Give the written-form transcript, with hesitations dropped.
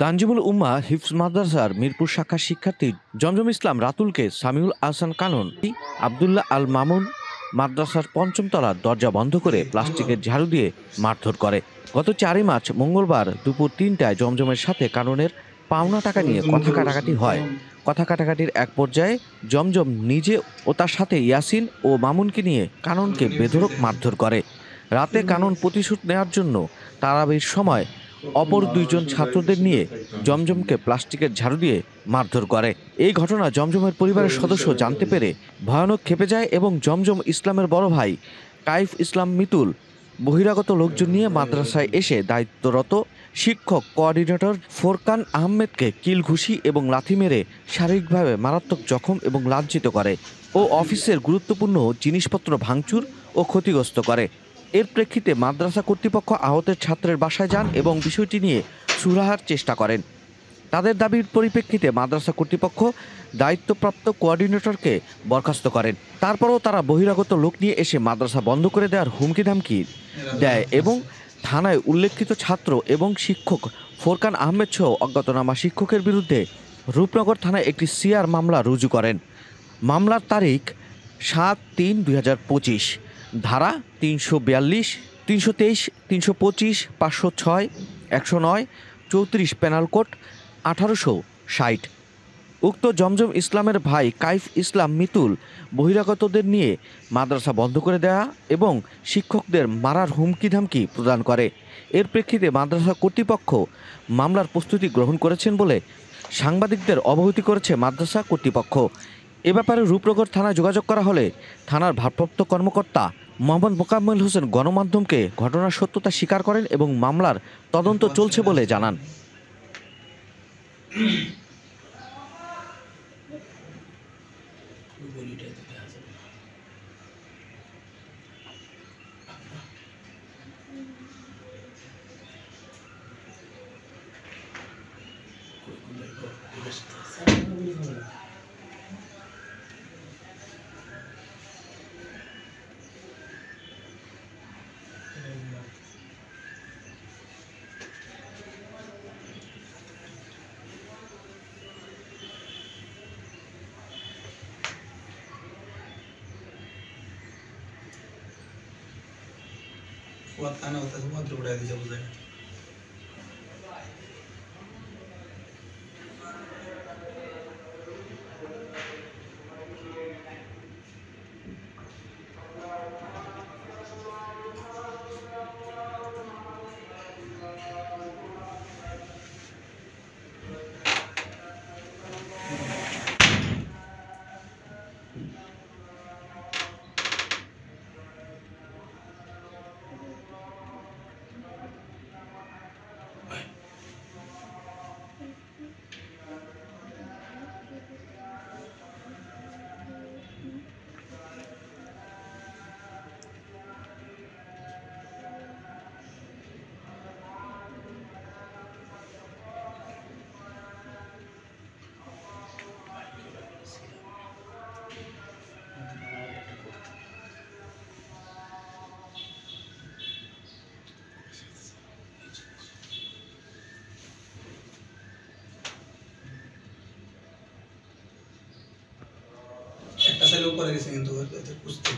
তানজিমুল উম্মাহ হিফজ মাদ্রাসার মিরপুর শাখার শিক্ষার্থী জমজম ইসলাম রাতুলকে সামিউল আহসান কানন, আবদুল্লাহ আল মামুন মাদ্রাসার পঞ্চম তলার দরজা বন্ধ করে প্লাস্টিকের ঝাড়ু দিয়ে মারধর করে। গত 4 মার্চ মঙ্গলবার দুপুর 3টায় জমজমের সাথে কাননের পাওনা টাকা নিয়ে কথা কাটাকাটি হয়। কথা কাটাকাটির এক পর্যায়ে জমজম নিজে ও তার সাথে ইয়াসিন ও মামুনকে নিয়ে কাননকে বেধড়ক মারধর করে। রাতে কানন প্রতিশোধ নেওয়ার জন্য তারাবির সময় অপর 2জন ছাত্রদের নিয়ে জমজমকে প্লাস্টিকের ঝাড়ু দিয়ে মারধর করে। এই ঘটনা জমজমের পরিবারের সদস্য জানতে পেরে ভয়ানক ক্ষেপে যায় এবং জমজম ইসলামের বড় ভাই কাইফ ইসলাম মিতুল বহিরাগত লোকজন নিয়ে মাদ্রাসায় এসে দায়িত্বরত শিক্ষক কোঅর্ডিনেটর ফোরকান আহমেদকে কিল ঘুষি এবং লাথি মেরে শারীরিকভাবে মারাত্মক জখম এবং লাঞ্ছিত করে ও অফিসের গুরুত্বপূর্ণ জিনিসপত্র ভাঙচুর ও ক্ষতিগ্রস্ত করে। এর প্রেক্ষিতে মাদ্রাসা কর্তৃপক্ষ আহতের ছাত্রের বাসায় যান এবং বিষয়টি নিয়ে সুরাহার চেষ্টা করেন। তাদের দাবির পরিপ্রেক্ষিতে মাদ্রাসা কর্তৃপক্ষ দায়িত্বপ্রাপ্ত কোঅর্ডিনেটরকে বরখাস্ত করেন। তারপরও তারা বহিরাগত লোক নিয়ে এসে মাদ্রাসা বন্ধ করে দেওয়ার হুমকি ধামকি দেয় এবং থানায় উল্লেখিত ছাত্র এবং শিক্ষক ফোরকান আহমেদ সহ অজ্ঞাতনামা শিক্ষকের বিরুদ্ধে রূপনগর থানায় একটি সিআর মামলা রুজু করেন। মামলার তারিখ 7/3/2025, ধারা 342, 323, 325, 506, 109, 34 পেনাল কোড 1860। উক্ত জমজম ইসলামের ভাই কাইফ ইসলাম মিতুল বহিরাগতদের নিয়ে মাদ্রাসা বন্ধ করে দেওয়া এবং শিক্ষকদের মারার হুমকি ধামকি প্রদান করে। এর প্রেক্ষিতে মাদ্রাসা কর্তৃপক্ষ মামলার প্রস্তুতি গ্রহণ করেছেন বলে সাংবাদিকদের অবহিত করেছে মাদ্রাসা কর্তৃপক্ষ। এ ব্যাপারে রূপনগর থানায় যোগাযোগ করা হলে থানার ভারপ্রাপ্ত কর্মকর্তা মোহাম্মদ মোকাম্মেল হোসেন গণমাধ্যমকে ঘটনার সত্যতা স্বীকার করেন এবং মামলার তদন্ত চলছে বলে জানান। Ana होता है बहुत रुपया दिया मुझे একটা সেল ऊपर গেছে কিন্তু কুস্তি